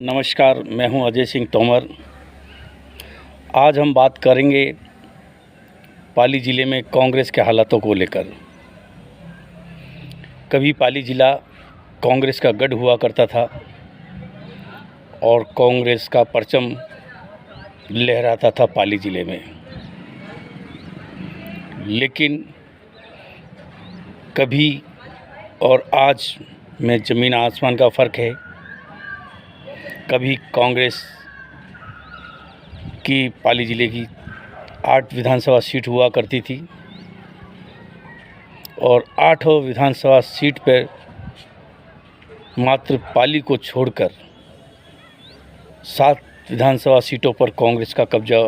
नमस्कार, मैं हूं अजय सिंह तोमर। आज हम बात करेंगे पाली ज़िले में कांग्रेस के हालातों को लेकर। कभी पाली ज़िला कांग्रेस का गढ़ हुआ करता था और कांग्रेस का परचम लहराता था पाली ज़िले में। लेकिन कभी और आज में ज़मीन आसमान का फ़र्क है। कभी कांग्रेस की पाली ज़िले की 8 विधानसभा सीट हुआ करती थी और 8 विधानसभा सीट पर मात्र पाली को छोड़कर 7 विधानसभा सीटों पर कांग्रेस का कब्जा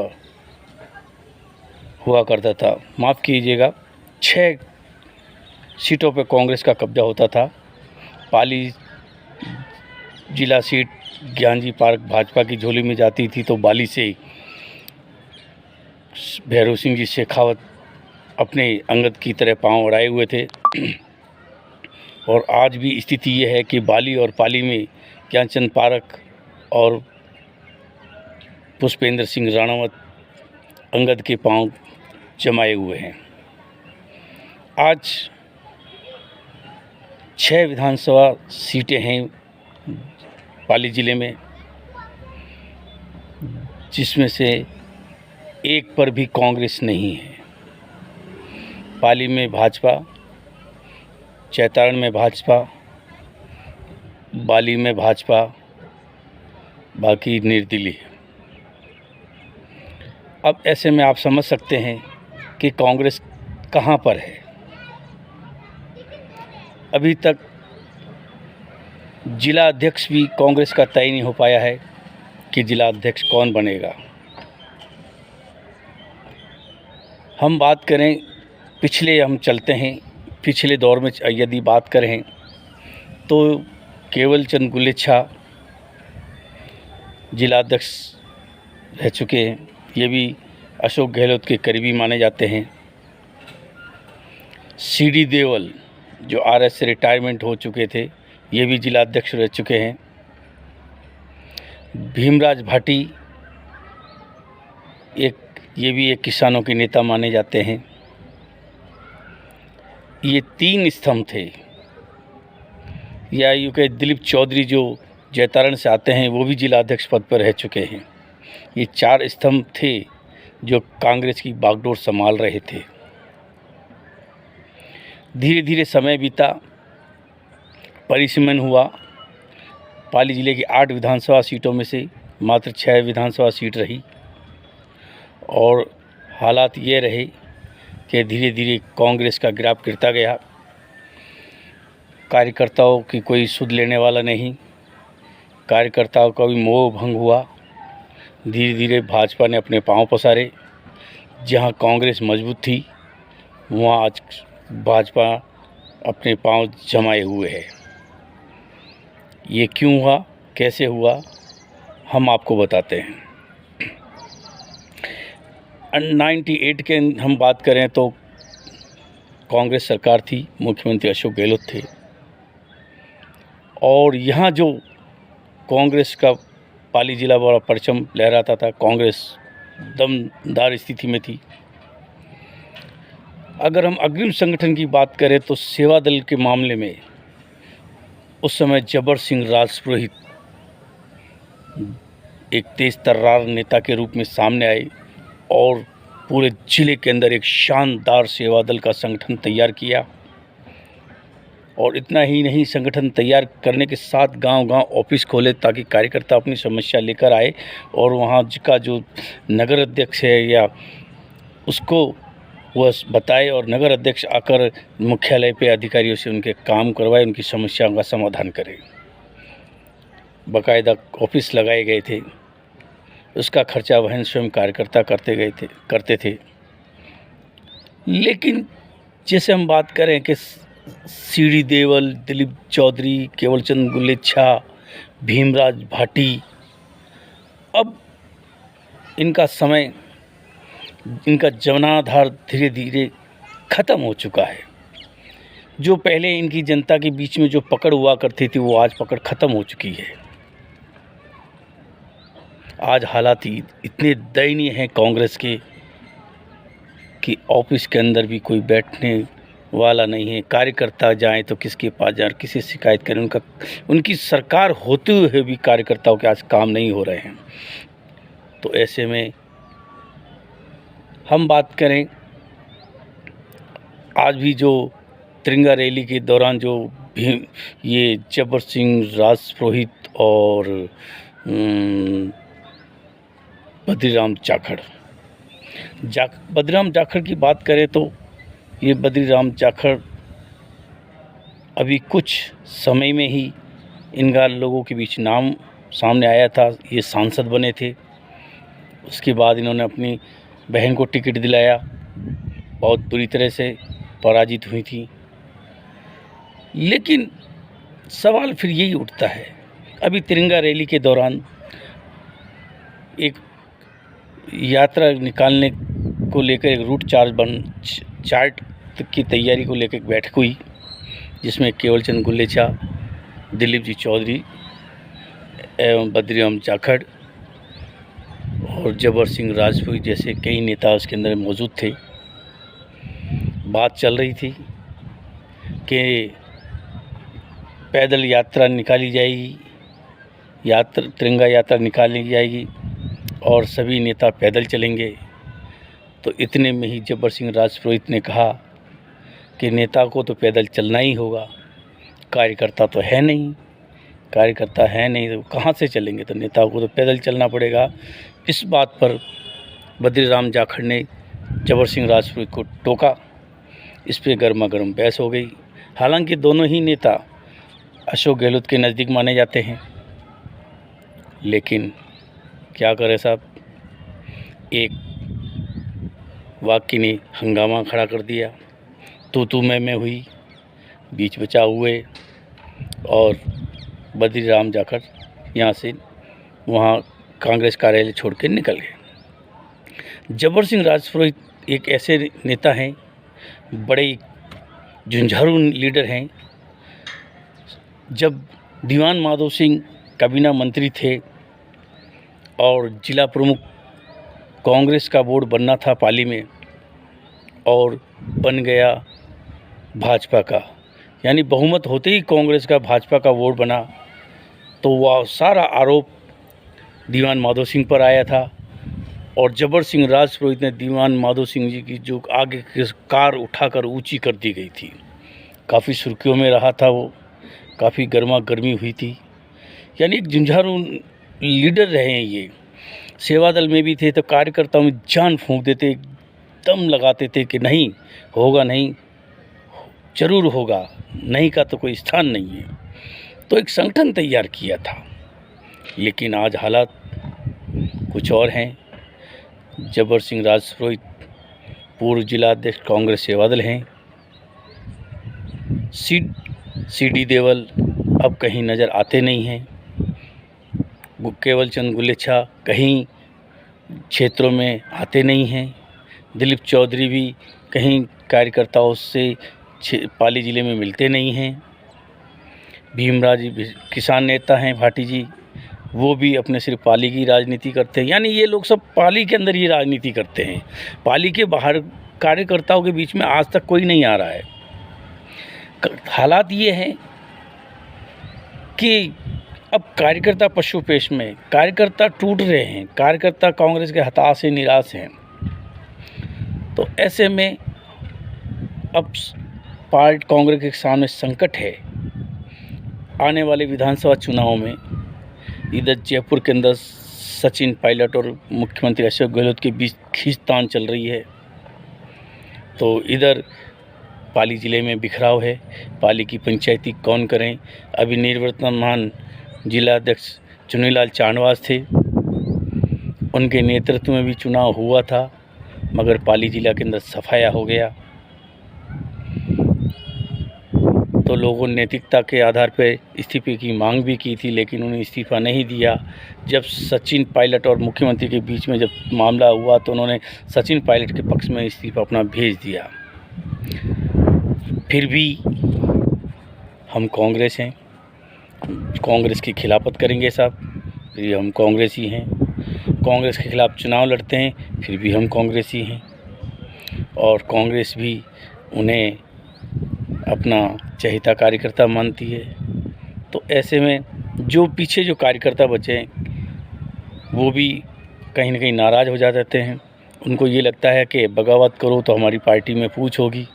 हुआ करता था। माफ़ कीजिएगा, 6 सीटों पर कांग्रेस का कब्जा होता था। पाली जिला सीट ज्ञानजी पार्क भाजपा की झोली में जाती थी, तो बाली से भैरव सिंह जी शेखावत अपने अंगद की तरह पांव अड़ाए हुए थे। और आज भी स्थिति यह है कि बाली और पाली में ज्ञानचंद पारख और पुष्पेंद्र सिंह राणावत अंगद के पांव जमाए हुए हैं। आज 6 विधानसभा सीटें हैं पाली ज़िले में, जिसमें से एक पर भी कांग्रेस नहीं है। पाली में भाजपा, चैतारण में भाजपा, बाली में भाजपा, बाकी निर्दलीय। अब ऐसे में आप समझ सकते हैं कि कांग्रेस कहाँ पर है। अभी तक जिला अध्यक्ष भी कांग्रेस का तय नहीं हो पाया है कि जिला अध्यक्ष कौन बनेगा। हम बात करें हम चलते हैं पिछले दौर में। यदि बात करें तो केवल चंद गुलेच्छा जिला अध्यक्ष रह चुके हैं। ये भी अशोक गहलोत के करीबी माने जाते हैं। सीडी देवल जो आरएस से रिटायरमेंट हो चुके थे, ये भी जिला अध्यक्ष रह चुके हैं। भीमराज भाटी ये भी एक किसानों के नेता माने जाते हैं। ये 3 स्तंभ थे। या यूँ कहे दिलीप चौधरी जो जैतारण से आते हैं, वो भी जिला अध्यक्ष पद पर रह चुके हैं। ये 4 स्तंभ थे जो कांग्रेस की बागडोर संभाल रहे थे। धीरे धीरे समय बीता, परिसीमन हुआ। पाली ज़िले की 8 विधानसभा सीटों में से मात्र 6 विधानसभा सीट रही और हालात ये रहे कि धीरे धीरे कांग्रेस का ग्राफ गिरता गया। कार्यकर्ताओं की कोई सुध लेने वाला नहीं। कार्यकर्ताओं का भी मोह भंग हुआ। धीरे धीरे भाजपा ने अपने पांव पसारे। जहां कांग्रेस मजबूत थी, वहां आज भाजपा अपने पांव जमाए हुए है। ये क्यों हुआ, कैसे हुआ, हम आपको बताते हैं। 98 के हम बात करें तो कांग्रेस सरकार थी, मुख्यमंत्री अशोक गहलोत थे। और यहाँ जो कांग्रेस का पाली जिला बड़ा परचम लहराता था, कांग्रेस दमदार स्थिति में थी। अगर हम अग्रिम संगठन की बात करें तो सेवा दल के मामले में उस समय जबर सिंह राजपुरोहित एक तेज तर्रार नेता के रूप में सामने आए और पूरे जिले के अंदर एक शानदार सेवा दल का संगठन तैयार किया। और इतना ही नहीं, संगठन तैयार करने के साथ गांव-गांव ऑफिस खोले ताकि कार्यकर्ता अपनी समस्या लेकर आए और वहां का जो नगर अध्यक्ष है या उसको वह बताए और नगर अध्यक्ष आकर मुख्यालय पे अधिकारियों से उनके काम करवाए, उनकी समस्याओं का समाधान करे। बाकायदा ऑफिस लगाए गए थे। उसका खर्चा वहन स्वयं कार्यकर्ता करते थे। लेकिन जैसे हम बात करें कि सीडी देवल, दिलीप चौधरी, केवलचंद गुलेच्छा, भीमराज भाटी, अब इनका समय, इनका जनाधार धीरे धीरे ख़त्म हो चुका है। जो पहले इनकी जनता के बीच में जो पकड़ हुआ करती थी, वो आज पकड़ ख़त्म हो चुकी है। आज हालात इतने दयनीय हैं कांग्रेस के कि ऑफिस के अंदर भी कोई बैठने वाला नहीं है। कार्यकर्ता जाएं तो किसके पास जाएं, किसी शिकायत करें। उनकी सरकार होते हुए भी कार्यकर्ताओं के आज काम नहीं हो रहे हैं। तो ऐसे में हम बात करें, आज भी जो तिरंगा रैली के दौरान जो ये जब्बर सिंह राजपुरोहित और बद्रीराम जाखड़ की बात करें तो ये बद्रीराम जाखड़ अभी कुछ समय में ही इनका लोगों के बीच नाम सामने आया था। ये सांसद बने थे, उसके बाद इन्होंने अपनी बहन को टिकट दिलाया, बहुत बुरी तरह से पराजित हुई थी। लेकिन सवाल फिर यही उठता है, अभी तिरंगा रैली के दौरान एक यात्रा निकालने को लेकर एक रूट चार्ट की तैयारी को लेकर एक बैठक हुई, जिसमें केवल चंद गुलेचा, दिलीप जी चौधरी एवं बद्रीराम जाखड़ और जब्बर सिंह राजपुरोहित जैसे कई नेता उसके अंदर मौजूद थे। बात चल रही थी कि पैदल यात्रा निकाली जाएगी, तिरंगा यात्रा निकाली जाएगी और सभी नेता पैदल चलेंगे। तो इतने में ही जब्बर सिंह राजपुरोहित ने कहा कि नेता को तो पैदल चलना ही होगा, कार्यकर्ता तो है नहीं तो कहाँ से चलेंगे, तो नेता को तो पैदल चलना पड़ेगा। इस बात पर बद्रीराम जाखड़ ने जब्बर सिंह राजपुरोहित को टोका। इस पर गर्मा गर्म बहस हो गई। हालांकि दोनों ही नेता अशोक गहलोत के नज़दीक माने जाते हैं, लेकिन क्या करें साहब, एक वाक्य ने हंगामा खड़ा कर दिया, तू मैं हुई, बीच बचाव हुए और बद्रीराम जाखड़ यहाँ से वहाँ कांग्रेस कार्यालय छोड़ के निकल गए। जब्बर सिंह राजपुरोहित एक ऐसे नेता हैं, बड़े झुंझारू लीडर हैं। जब दीवान माधो सिंह काबीना मंत्री थे और जिला प्रमुख कांग्रेस का बोर्ड बनना था पाली में, और बन गया भाजपा का, यानी बहुमत होते ही कांग्रेस का भाजपा का वोट बना, तो वह सारा आरोप दीवान माधो सिंह पर आया था। और जब्बर सिंह राजपुरोहित ने दीवान माधो सिंह जी की जो आगे की कार उठाकर ऊंची कर दी गई थी, काफ़ी सुर्खियों में रहा था वो, काफ़ी गर्मा गर्मी हुई थी। यानी एक झुंझारू लीडर रहे हैं ये। सेवा दल में भी थे तो कार्यकर्ताओं में जान फूंक देते, दम लगाते थे कि नहीं होगा, नहीं जरूर होगा, नहीं का तो कोई स्थान नहीं है। तो एक संगठन तैयार किया था। लेकिन आज हालात कुछ और हैं। जब्बर सिंह राजपुरोहित पूर्व जिला अध्यक्ष कांग्रेस सेवा दल हैं। सीडी देवल अब कहीं नज़र आते नहीं हैं। केवल चंद गुलेचा कहीं क्षेत्रों में आते नहीं हैं। दिलीप चौधरी भी कहीं कार्यकर्ताओं से पाली ज़िले में मिलते नहीं हैं। भीमराज किसान नेता हैं भाटी जी, वो भी अपने सिर्फ पाली की राजनीति करते हैं। यानी ये लोग सब पाली के अंदर ही राजनीति करते हैं, पाली के बाहर कार्यकर्ताओं के बीच में आज तक कोई नहीं आ रहा है। हालात ये हैं कि अब कार्यकर्ता पशुपेश में, कार्यकर्ता टूट रहे हैं, कार्यकर्ता कांग्रेस के हताश से निराश हैं। तो ऐसे में अब पार्टी कांग्रेस के सामने संकट है। आने वाले विधानसभा चुनाव में इधर जयपुर के अंदर सचिन पायलट और मुख्यमंत्री अशोक गहलोत के बीच खींचतान चल रही है, तो इधर पाली ज़िले में बिखराव है। पाली की पंचायती कौन करें? अभी निवर्तमान जिला अध्यक्ष चुनीलाल चांडवास थे, उनके नेतृत्व में भी चुनाव हुआ था, मगर पाली ज़िला के अंदर सफाया हो गया। तो लोगों ने नैतिकता के आधार पर इस्तीफे की मांग भी की थी, लेकिन उन्हें इस्तीफा नहीं दिया। जब सचिन पायलट और मुख्यमंत्री के बीच में जब मामला हुआ तो उन्होंने सचिन पायलट के पक्ष में इस्तीफा अपना भेज दिया। फिर भी हम कांग्रेस हैं, कांग्रेस की खिलाफत करेंगे साहब, ये हम कांग्रेसी हैं। कांग्रेस के खिलाफ चुनाव लड़ते हैं, फिर भी हम कांग्रेसी हैं और कांग्रेस भी उन्हें अपना चहेता कार्यकर्ता मानती है। तो ऐसे में जो पीछे जो कार्यकर्ता बचे हैं वो भी कहीं ना कहीं नाराज़ हो जाते हैं। उनको ये लगता है कि बगावत करो तो हमारी पार्टी में पूछ होगी,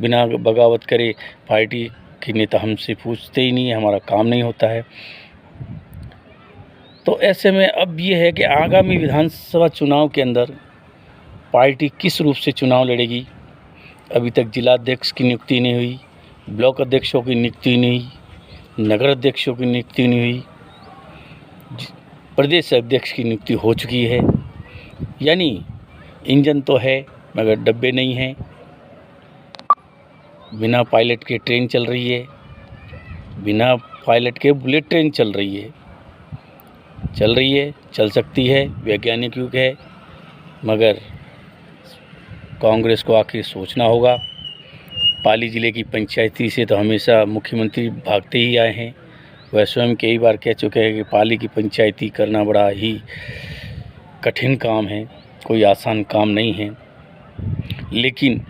बिना बगावत करे पार्टी के नेता हमसे पूछते ही नहीं है, हमारा काम नहीं होता है। तो ऐसे में अब ये है कि आगामी विधानसभा चुनाव के अंदर पार्टी किस रूप से चुनाव लड़ेगी। अभी तक जिलाध्यक्ष की नियुक्ति नहीं हुई, ब्लॉक अध्यक्षों की नियुक्ति नहीं हुई, नगर अध्यक्षों की नियुक्ति नहीं हुई, प्रदेश अध्यक्ष की नियुक्ति हो चुकी है। यानी इंजन तो है मगर डब्बे नहीं हैं, बिना पायलट के ट्रेन चल रही है, बिना पायलट के बुलेट ट्रेन चल रही है, चल सकती है, वैज्ञानिक युग है। मगर कांग्रेस को आखिर सोचना होगा। पाली ज़िले की पंचायती से तो हमेशा मुख्यमंत्री भागते ही आए हैं। वह स्वयं कई बार कह चुके हैं कि पाली की पंचायती करना बड़ा ही कठिन काम है, कोई आसान काम नहीं है। लेकिन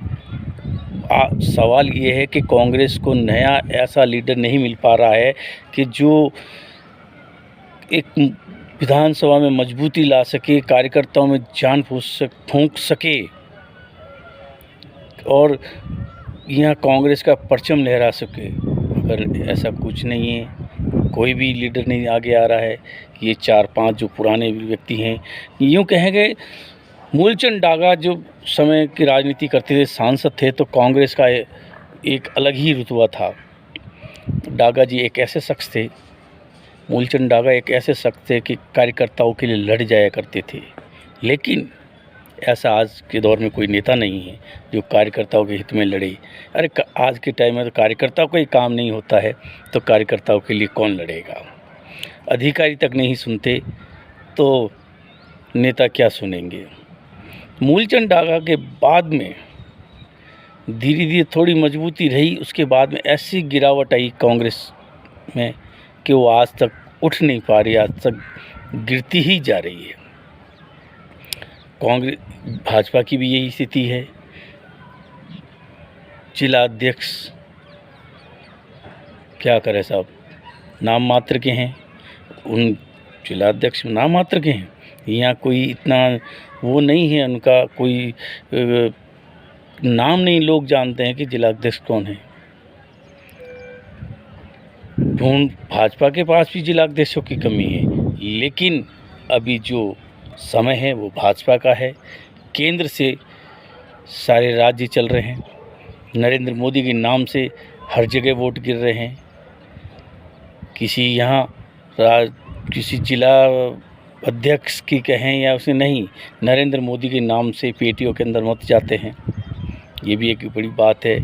सवाल ये है कि कांग्रेस को नया ऐसा लीडर नहीं मिल पा रहा है कि जो एक विधानसभा में मजबूती ला सके, कार्यकर्ताओं में जान फूंक सके और यहाँ कांग्रेस का परचम लहरा सके। मगर ऐसा कुछ नहीं है, कोई भी लीडर नहीं आगे आ रहा है। ये 4-5 जो पुराने व्यक्ति हैं, यूँ कहेंगे मूलचंद डागा जो समय की राजनीति करते थे, सांसद थे, तो कांग्रेस का एक अलग ही रुतबा था। डागा जी एक ऐसे शख्स थे, मूलचंद डागा एक ऐसे शख्स थे कि कार्यकर्ताओं के लिए लड़ जाया करते थे। लेकिन ऐसा आज के दौर में कोई नेता नहीं है जो कार्यकर्ताओं के हित में लड़े। अरे आज के टाइम में तो कार्यकर्ताओं का ही काम नहीं होता है, तो कार्यकर्ताओं के लिए कौन लड़ेगा। अधिकारी तक नहीं सुनते तो नेता क्या सुनेंगे। मूलचंद डागा के बाद में धीरे धीरे थोड़ी मजबूती रही, उसके बाद में ऐसी गिरावट आई कांग्रेस में कि वो आज तक उठ नहीं पा रही, आज तक गिरती ही जा रही है। कांग्रेस भाजपा की भी यही स्थिति है। जिला अध्यक्ष क्या करें साहब, नाम मात्र के हैं, उन जिला अध्यक्ष नाम मात्र के हैं। यहाँ कोई इतना वो नहीं है, उनका कोई नाम नहीं लोग जानते हैं कि जिला अध्यक्ष कौन है। भाजपा के पास भी जिला अध्यक्षों की कमी है, लेकिन अभी जो समय है वो भाजपा का है। केंद्र से सारे राज्य चल रहे हैं, नरेंद्र मोदी के नाम से हर जगह वोट गिर रहे हैं। किसी जिला अध्यक्ष की कहें या उसे नहीं, नरेंद्र मोदी के नाम से पेटियों के अंदर मत जाते हैं, ये भी एक बड़ी बात है।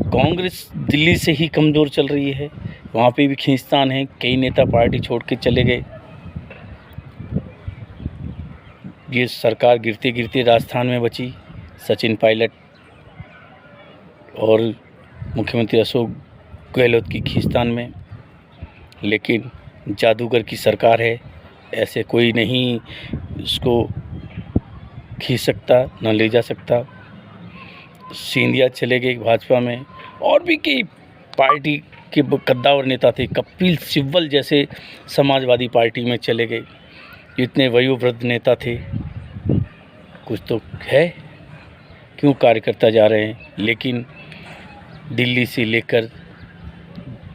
कांग्रेस दिल्ली से ही कमज़ोर चल रही है, वहाँ पे भी खींचतान है, कई नेता पार्टी छोड़ के चले गए। ये सरकार गिरते गिरते राजस्थान में बची, सचिन पायलट और मुख्यमंत्री अशोक गहलोत की खींचतान में। लेकिन जादूगर की सरकार है, ऐसे कोई नहीं इसको खींच सकता, न ले जा सकता। सिंधिया चले गए भाजपा में, और भी कई पार्टी के कद्दावर नेता थे, कपिल सिब्बल जैसे समाजवादी पार्टी में चले गए। इतने वयोवृद्ध नेता थे, कुछ तो है, क्यों कार्यकर्ता जा रहे हैं। लेकिन दिल्ली से लेकर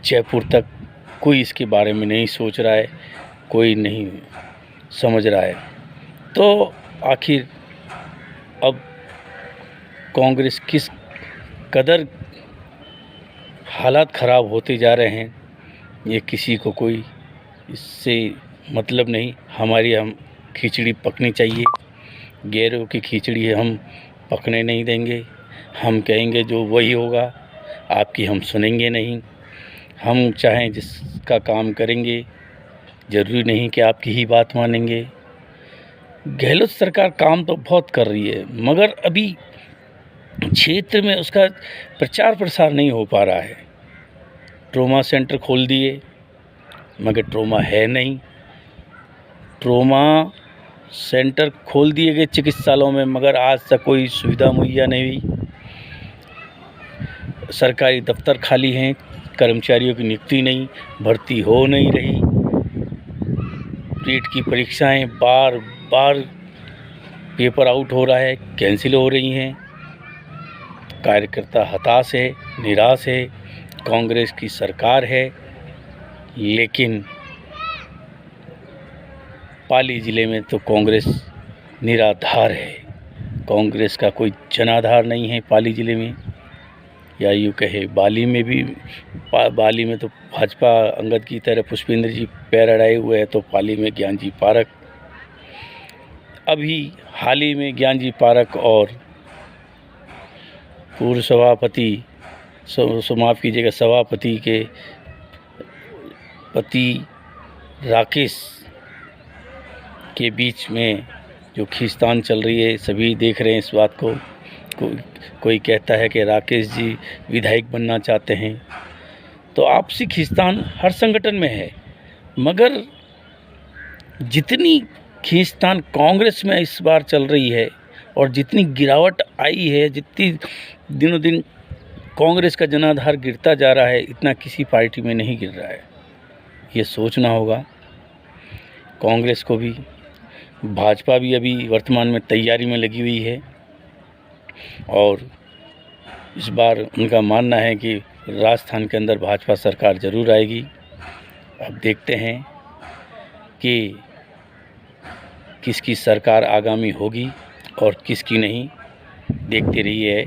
जयपुर तक कोई इसके बारे में नहीं सोच रहा है, कोई नहीं समझ रहा है। तो आखिर अब कांग्रेस किस कदर हालात ख़राब होते जा रहे हैं, ये किसी को कोई इससे मतलब नहीं। हम खिचड़ी पकनी चाहिए, गैरों की खिचड़ी है, हम पकने नहीं देंगे। हम कहेंगे जो वही होगा, आपकी हम सुनेंगे नहीं। हम चाहें जिसका काम करेंगे, ज़रूरी नहीं कि आपकी ही बात मानेंगे। गहलोत सरकार काम तो बहुत कर रही है, मगर अभी क्षेत्र में उसका प्रचार प्रसार नहीं हो पा रहा है। ट्रोमा सेंटर खोल दिए, मगर ट्रोमा है नहीं। ट्रोमा सेंटर खोल दिए गए चिकित्सालयों में, मगर आज तक कोई सुविधा मुहैया नहीं हुई। सरकारी दफ्तर खाली हैं, कर्मचारियों की नियुक्ति नहीं, भर्ती हो नहीं रही। नीट की परीक्षाएं बार बार पेपर आउट हो रहा है, कैंसिल हो रही हैं। कार्यकर्ता हताश है, निराश है। कांग्रेस की सरकार है, लेकिन पाली ज़िले में तो कांग्रेस निराधार है। कांग्रेस का कोई जनाधार नहीं है पाली ज़िले में, या यूँ कहे बाली में भी। बाली में तो भाजपा अंगद की तरह पुष्पेंद्र जी पैर अड़ाए हुए हैं, तो पाली में ज्ञानजी पारख। अभी हाल ही में ज्ञानजी पारख और पूर्व सभापति, माफ़ कीजिएगा, सभापति के पति राकेश के बीच में जो खींचतान चल रही है, सभी देख रहे हैं इस बात को। कोई कहता है कि राकेश जी विधायक बनना चाहते हैं, तो आपसी खींचतान हर संगठन में है, मगर जितनी खींचतान कांग्रेस में इस बार चल रही है और जितनी गिरावट आई है, जितनी दिनों दिन कांग्रेस का जनाधार गिरता जा रहा है, इतना किसी पार्टी में नहीं गिर रहा है। ये सोचना होगा कांग्रेस को भी। भाजपा भी अभी वर्तमान में तैयारी में लगी हुई है, और इस बार उनका मानना है कि राजस्थान के अंदर भाजपा सरकार ज़रूर आएगी। अब देखते हैं कि किसकी सरकार आगामी होगी और किसकी नहीं। देखते रहिए